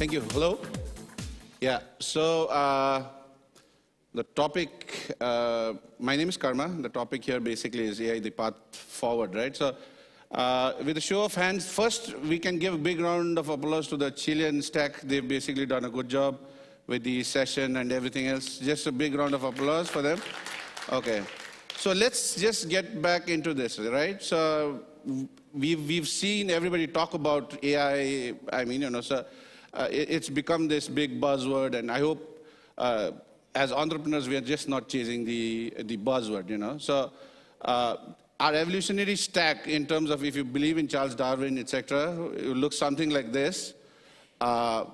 Thank you. Hello. Yeah. So the topic, my name is Karma. The topic here basically is AI, the path forward, right? So with a show of hands, first we can give a big round of applause to the Chilean stack. They've basically done a good job with the session and everything else. Just a big round of applause for them. Okay. So let's just get back into this, right? So we've seen everybody talk about AI. I mean, so it's become this big buzzword, and I hope as entrepreneurs we are just not chasing the buzzword, So our evolutionary stack, in terms of if you believe in Charles Darwin, etc., it looks something like this.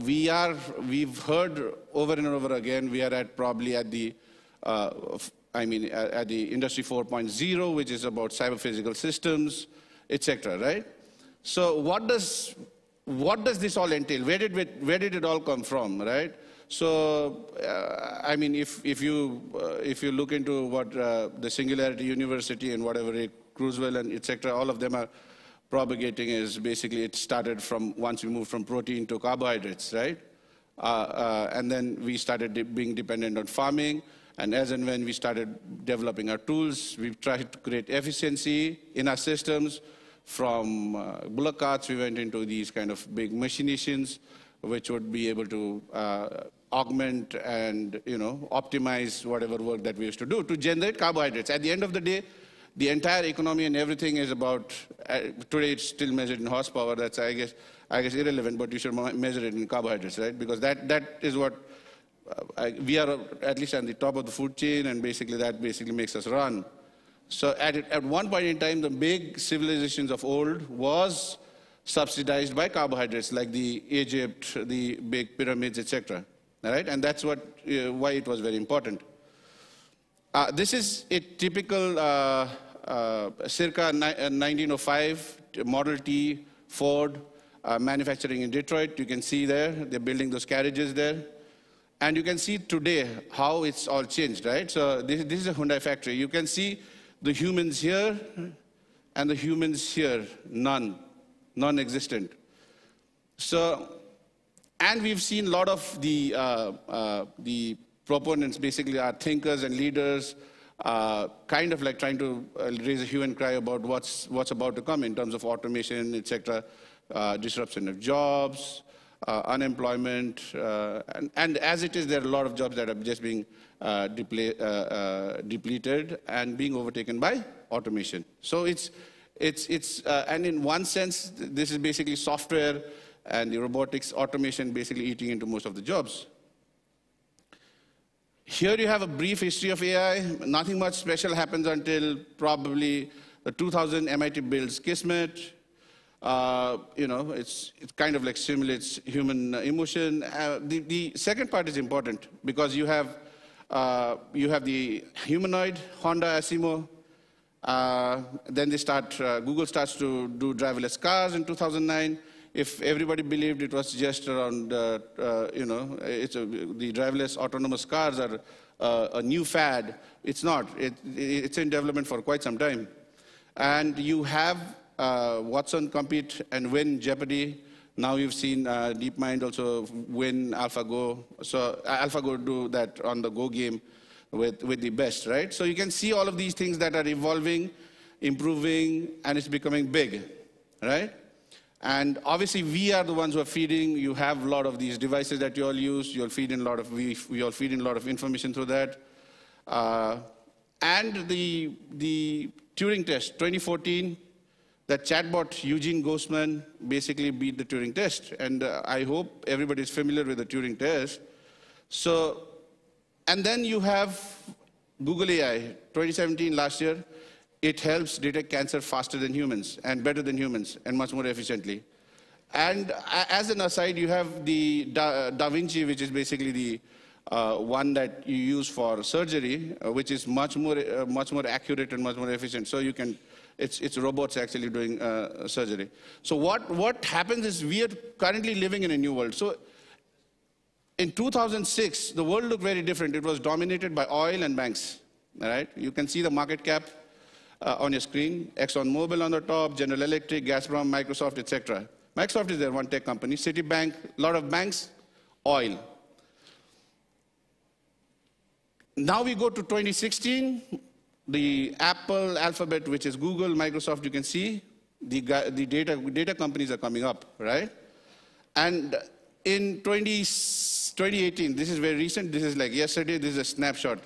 We've heard over and over again, we are probably at the at the Industry 4.0, which is about cyber-physical systems, etc., right? So what does this all entail? Where did it all come from, right? So, if you look into what the Singularity University and whatever, Cruisewell and etc., all of them are propagating is basically it started from once we moved from protein to carbohydrates, right? And then we started being dependent on farming. And as and when we started developing our tools, we've tried to create efficiency in our systems. From bullock carts, we went into these kind of big machinations, which would be able to augment and optimize whatever work that we used to do to generate carbohydrates. At the end of the day, the entire economy and everything is about. Today, it's still measured in horsepower. That's I guess irrelevant, but you should measure it in carbohydrates, right? Because that is what. We are at least on the top of the food chain, and that makes us run. So at one point in time, the big civilizations of old was subsidized by carbohydrates, like the Egypt, the big pyramids, etc. Right? And that's why it was very important. This is a typical circa 1905 Model T Ford manufacturing in Detroit. You can see there, they're building those carriages there. And you can see today how it's all changed, right? So this is a Hyundai factory. You can see the humans here and the humans here, non-existent. So, and we've seen a lot of the proponents, basically our thinkers and leaders, kind of like trying to raise a hue and cry about what's about to come in terms of automation, etc., disruption of jobs, unemployment, and as it is, there are a lot of jobs that are just being depleted and being overtaken by automation. So and in one sense, this is basically software and the robotics automation basically eating into most of the jobs. Here you have a brief history of AI. Nothing much special happens until probably the 2000 MIT builds Kismet. It kind of like simulates human emotion. The second part is important because you have the humanoid, Honda, Asimo. Then Google starts to do driverless cars in 2009. If everybody believed it was just around, the driverless autonomous cars are a new fad, it's not. It's in development for quite some time. And you have Watson compete and win Jeopardy. Now you've seen DeepMind also win AlphaGo. So AlphaGo do that on the Go game with the best, right? So you can see all of these things that are evolving, improving, and it's becoming big, right? And obviously we are the ones who are feeding. You have a lot of these devices that you all use. You'll feed in a lot of, we all feed in a lot of information through that. And the Turing test, 2014, that chatbot Eugene Gossman basically beat the Turing test. And I hope everybody is familiar with the Turing test. So, and then you have Google AI, 2017, last year. It helps detect cancer faster than humans and better than humans and much more efficiently. And as an aside, you have the Da Vinci, which is basically the one that you use for surgery, which is much more accurate and much more efficient. So you can, it's robots actually doing surgery. So what happens is we are currently living in a new world. So in 2006, the world looked very different. It was dominated by oil and banks. All right, you can see the market cap on your screen. ExxonMobil on the top, General Electric, Gazprom, Microsoft, etc. Microsoft is their one tech company. Citibank, a lot of banks, oil. Now we go to 2016, the Apple, Alphabet, which is Google, Microsoft, you can see the data companies are coming up, right? And in 2018, this is very recent, this is like yesterday, this is a snapshot.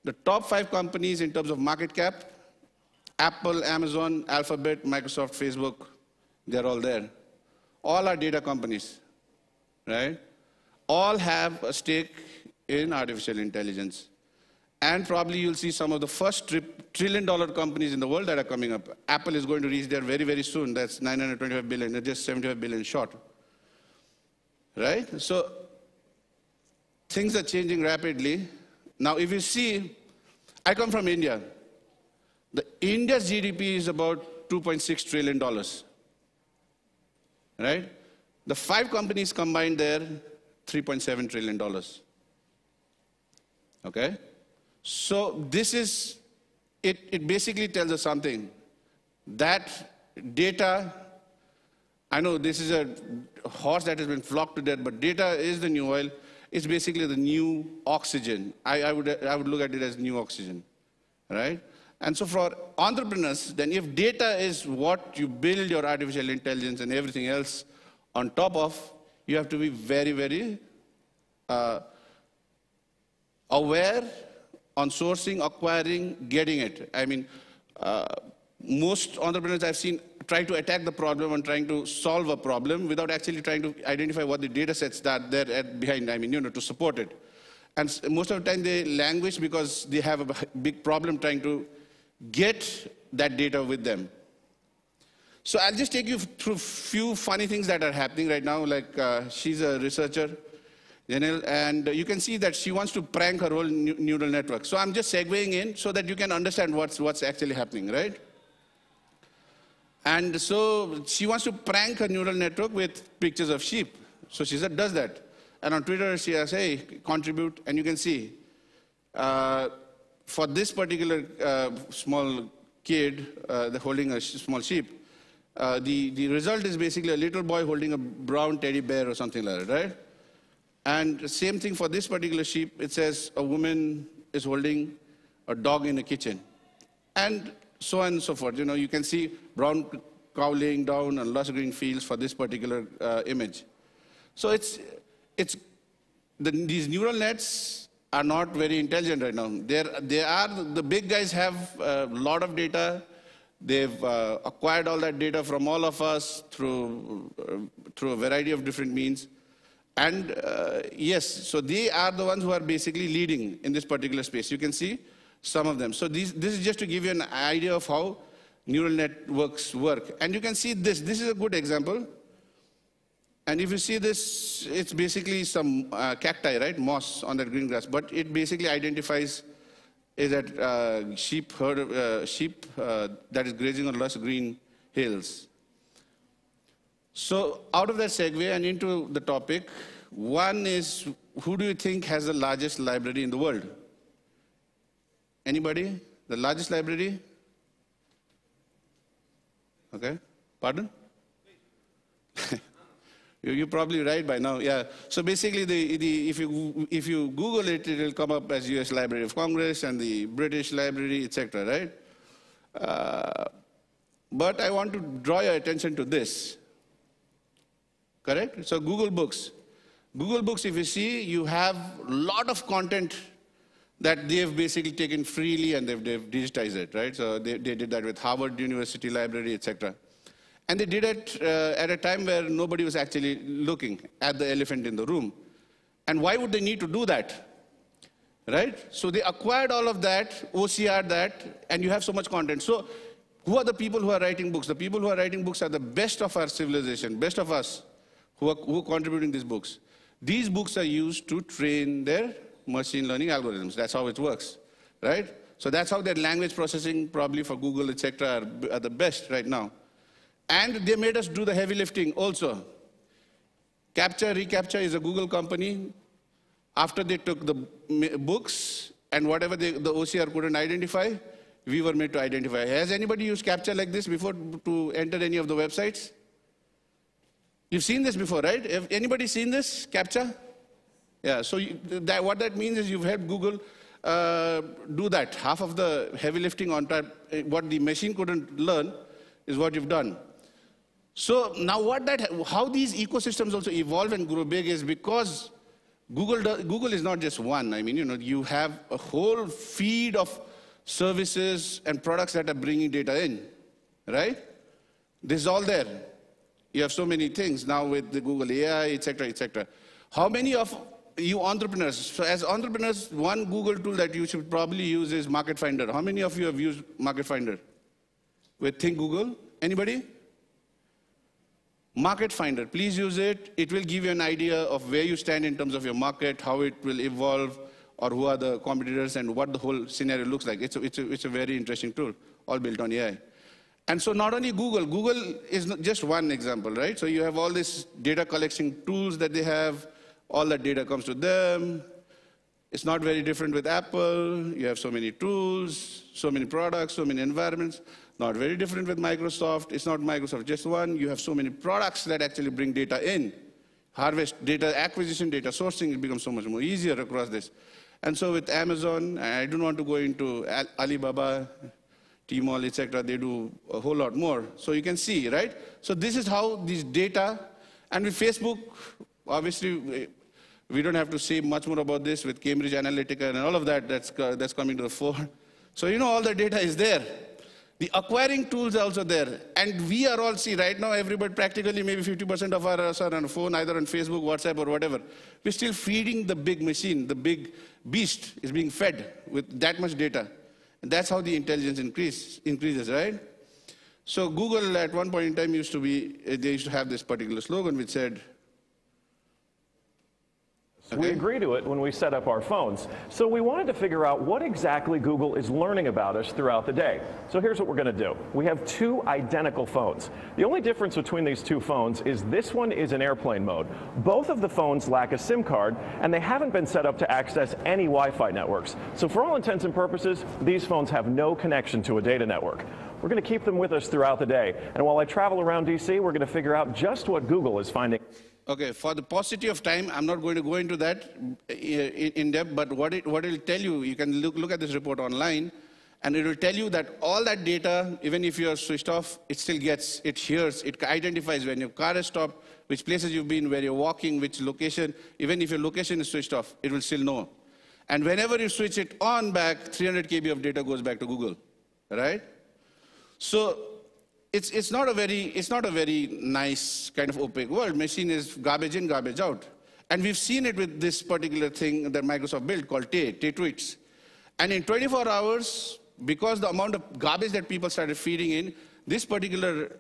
The top 5 companies in terms of market cap, Apple, Amazon, Alphabet, Microsoft, Facebook, they're all there. All are data companies, right? All have a stake in artificial intelligence. And probably you'll see some of the first trillion-dollar companies in the world that are coming up. Apple is going to reach there very, very soon. That's 925 billion, they're just 75 billion short, right? So things are changing rapidly. Now, if you see, I come from India. India's GDP is about $2.6 trillion, right? The 5 companies combined there, $3.7 trillion, okay? So this is, it basically tells us something, that data, I know this is a horse that has been flogged to death, but data is the new oil. It's basically the new oxygen. I would look at it as new oxygen, right? And so for entrepreneurs, then if data is what you build your artificial intelligence and everything else on top of, you have to be very, very aware on sourcing, acquiring, getting it. I mean, most entrepreneurs I've seen try to attack the problem and trying to solve a problem without actually trying to identify what the data sets that they're behind, I mean, to support it. And most of the time they languish because they have a big problem trying to get that data with them. So I'll just take you through a few funny things that are happening right now. Like she's a researcher, and you can see that she wants to prank her whole neural network. So I'm just segueing in so that you can understand what's actually happening, right? And so she wants to prank her neural network with pictures of sheep. So she does that. And on Twitter, she says, hey, contribute. And you can see, for this particular small kid holding a small sheep, the result is basically a little boy holding a brown teddy bear or something like that, right? And same thing for this particular sheep. It says a woman is holding a dog in a kitchen. And so on and so forth. You know, you can see brown cow laying down and lush green fields for this particular image. So these neural nets are not very intelligent right now. The big guys have a lot of data. They've acquired all that data from all of us through a variety of different means. And yes, so they are the ones who are basically leading in this particular space. You can see some of them. So this is just to give you an idea of how neural networks work. And you can see this. This is a good example. And if you see this, it's basically some cacti, right? Moss on that green grass. But it basically identifies is that sheep that is grazing on lush green hills. So out of that segue and into the topic, one is, who do you think has the largest library in the world? Anybody? The largest library? Okay. Pardon? You're probably right by now, yeah. So basically, if you Google it, it will come up as U.S. Library of Congress and the British Library, etc., right? But I want to draw your attention to this. Correct? So Google Books. Google Books, if you see, you have a lot of content that they've basically taken freely and they've digitized it, right? So they did that with Harvard University Library, etc. And they did it at a time where nobody was actually looking at the elephant in the room. And why would they need to do that? Right? So they acquired all of that, OCR that, and you have so much content. So who are the people who are writing books? The people who are writing books are the best of our civilization, best of us who are contributing these books. These books are used to train their machine learning algorithms. That's how it works, right? So that's how their language processing, probably for Google, etc., are the best right now. And they made us do the heavy lifting also. Captcha, reCAPTCHA is a Google company. After they took the books and whatever the OCR couldn't identify, we were made to identify. Has anybody used CAPTCHA like this before to enter any of the websites? You've seen this before, right? Have anybody seen this, CAPTCHA? Yeah, so what that means is you've helped Google do that. Half of the heavy lifting on top, what the machine couldn't learn, is what you've done. So now how these ecosystems also evolve and grow big is because Google is not just one. I mean, you have a whole feed of services and products that are bringing data in, right? This is all there. You have so many things now with the Google AI, et cetera, et cetera. How many of you entrepreneurs, so as entrepreneurs, one Google tool that you should probably use is Market Finder. How many of you have used Market Finder? With Think Google? Anybody? Market Finder, please use it. It will give you an idea of where you stand in terms of your market, how it will evolve, or who are the competitors, and what the whole scenario looks like. It's a very interesting tool, all built on AI. And so not only Google is just one example, right? So you have all these data collection tools that they have, all that data comes to them. It's not very different with Apple. You have so many tools, so many products, so many environments. Not very different with Microsoft. It's not Microsoft just one. You have so many products that actually bring data in. Harvest, data acquisition, data sourcing, it becomes so much more easier across this. And so with Amazon, I don't want to go into Alibaba, Tmall, etc. They do a whole lot more. So you can see, right? So this is how these data, and with Facebook, obviously, we don't have to say much more about this with Cambridge Analytica and all of that that's coming to the fore. So all the data is there. The acquiring tools are also there. And we are all, right now, everybody practically maybe 50% of us are on a phone, either on Facebook, WhatsApp, or whatever. We're still feeding the big machine. The big beast is being fed with that much data. And that's how the intelligence increases, right? So Google at one point in time they used to have this particular slogan which said, We agree to it when we set up our phones. So we wanted to figure out what exactly Google is learning about us throughout the day. So here's what we're going to do. We have two identical phones. The only difference between these two phones is this one is in airplane mode. Both of the phones lack a SIM card, and they haven't been set up to access any Wi-Fi networks. So for all intents and purposes, these phones have no connection to a data network. We're going to keep them with us throughout the day. And while I travel around DC, we're going to figure out just what Google is finding. Okay, for the paucity of time, I'm not going to go into that in depth, but what it will tell you, you can look at this report online, and it will tell you that all that data, even if you're switched off, it still gets, it hears, it identifies when your car is stopped, which places you've been, where you're walking, which location, even if your location is switched off, it will still know. And whenever you switch it on back, 300 KB of data goes back to Google, right? So it's not a very nice kind of opaque world. Machine is garbage in, garbage out. And we've seen it with this particular thing that Microsoft built called Tay tweets. And in 24 hours, because the amount of garbage that people started feeding in, this particular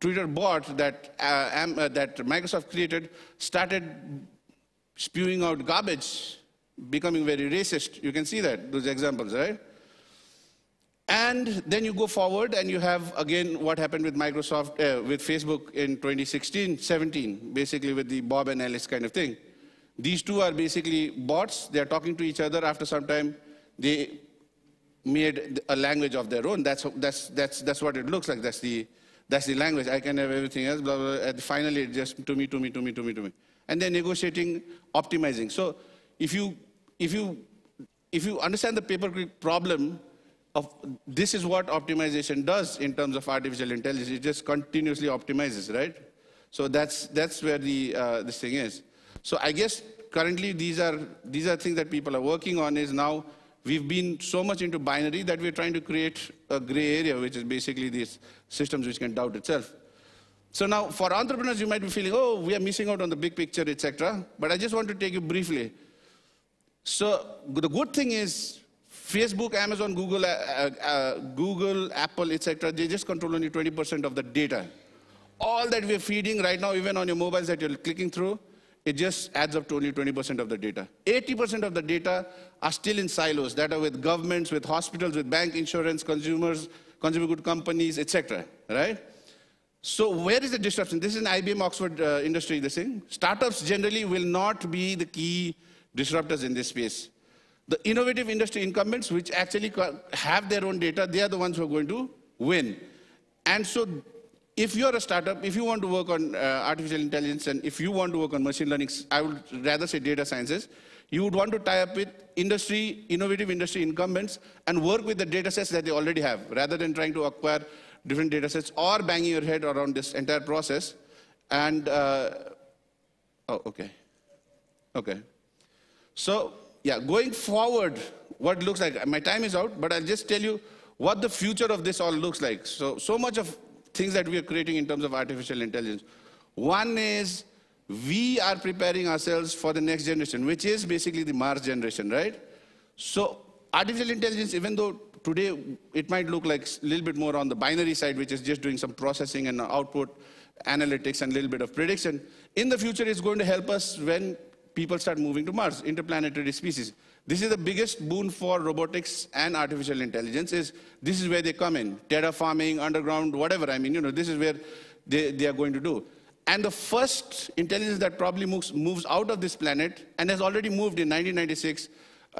Twitter bot that Microsoft created started spewing out garbage, becoming very racist. You can see that, those examples, right? And then you go forward and you have, again, what happened with Microsoft, with Facebook in 2016, 17, basically with the Bob and Alice kind of thing. These two are basically bots. They're talking to each other. After some time, they made a language of their own. That's what it looks like. That's the language. I can have everything else, blah, blah, blah. And finally, it's just to me. And they're negotiating, optimizing. So if you understand the paperclick problem, this is what optimization does in terms of artificial intelligence. It just continuously optimizes, right? So that's where this thing is. So I guess currently these are things that people are working on. Is now we've been so much into binary that we're trying to create a gray area, which is basically these systems which can doubt itself. So now for entrepreneurs, you might be feeling, oh, we are missing out on the big picture, etc. But I just want to take you briefly. So the good thing is, Facebook, Amazon, Google, Apple, etc., they just control only 20% of the data. All that we're feeding right now, even on your mobiles that you're clicking through, it just adds up to only 20% of the data. 80% of the data are still in silos that are with governments, with hospitals, with bank insurance, consumers, consumer good companies, etc., right? So where is the disruption? This is an IBM Oxford industry, this thing. Startups generally will not be the key disruptors in this space. The innovative industry incumbents, which actually have their own data, they are the ones who are going to win. And so if you're a startup, if you want to work on artificial intelligence and if you want to work on machine learning, I would rather say data sciences, you would want to tie up with industry, innovative industry incumbents and work with the data sets that they already have, rather than trying to acquire different data sets or banging your head around this entire process. And, okay. So, yeah, going forward, what looks like, my time is out, but I'll just tell you what the future of this all looks like. So much of things that we are creating in terms of artificial intelligence. One is we are preparing ourselves for the next generation, which is basically the Mars generation, right? So artificial intelligence, even though today it might look like a little bit more on the binary side, which is just doing some processing and output analytics and a little bit of prediction, in the future it's going to help us when people start moving to Mars, interplanetary species. This is the biggest boon for robotics and artificial intelligence. This is where they come in, terraforming, underground, whatever. I mean, this is where they are going to do. And the first intelligence that probably moves out of this planet and has already moved in 1996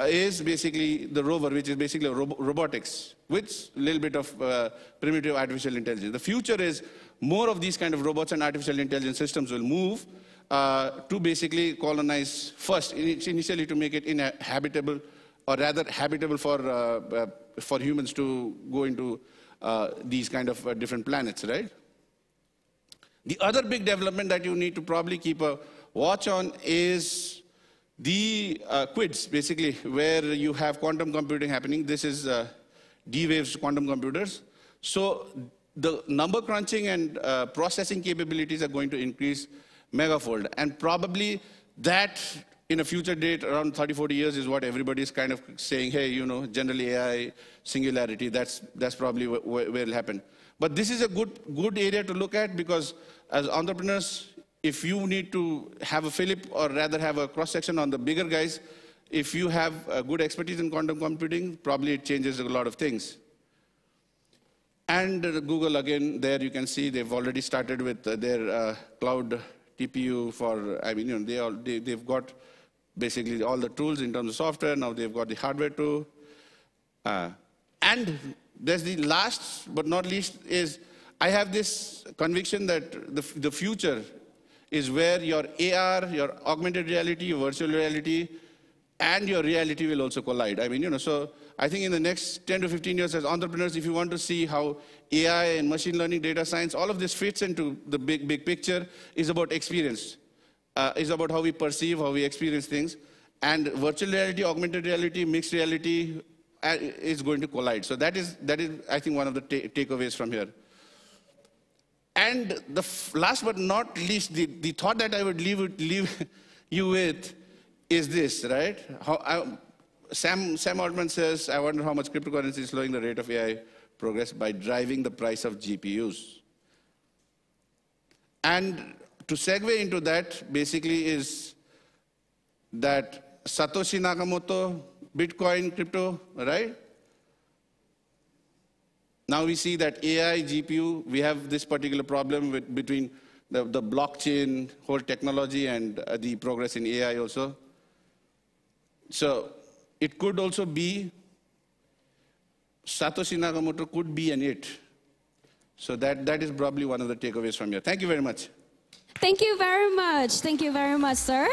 is basically the rover, which is basically robotics, with a little bit of primitive artificial intelligence. The future is more of these kind of robots and artificial intelligence systems will move to basically colonize first, initially to make it inhabitable, or rather habitable for humans to go into these kind of different planets, right? The other big development that you need to probably keep a watch on is the QUIDs, basically, where you have quantum computing happening. This is D-Waves quantum computers. So the number crunching and processing capabilities are going to increase megafold. And probably that, in a future date, around 30, 40 years, is what everybody is kind of saying, hey, generally AI, singularity, that's probably where it'll happen. But this is a good area to look at, because as entrepreneurs, if you need to have a Philip, or rather have a cross-section on the bigger guys, if you have a good expertise in quantum computing, probably it changes a lot of things. And Google, again, there you can see they've already started with their cloud TPU for, I mean, they've got basically all the tools in terms of software. Now they've got the hardware too. And there's the last but not least is, I have this conviction that the future is where your AR, your augmented reality, your virtual reality, and your reality will also collide. I mean, so I think in the next 10 to 15 years as entrepreneurs, if you want to see how AI and machine learning, data science, all of this fits into the big picture, is about experience. Is about how we perceive, how we experience things. And virtual reality, augmented reality, mixed reality is going to collide. So that is I think, one of the takeaways from here. And the last but not least, the thought that I would leave you with is this, right? Sam Altman says, I wonder how much cryptocurrency is slowing the rate of AI progress by driving the price of GPUs. And to segue into that, basically, is that Satoshi Nakamoto, Bitcoin, crypto, right? Now we see that AI, GPU, we have this particular problem between the blockchain, whole technology, and the progress in AI also. So it could also be, Satoshi Nakamoto could be an it. So that is probably one of the takeaways from here. Thank you very much. Thank you very much. Thank you very much, sir.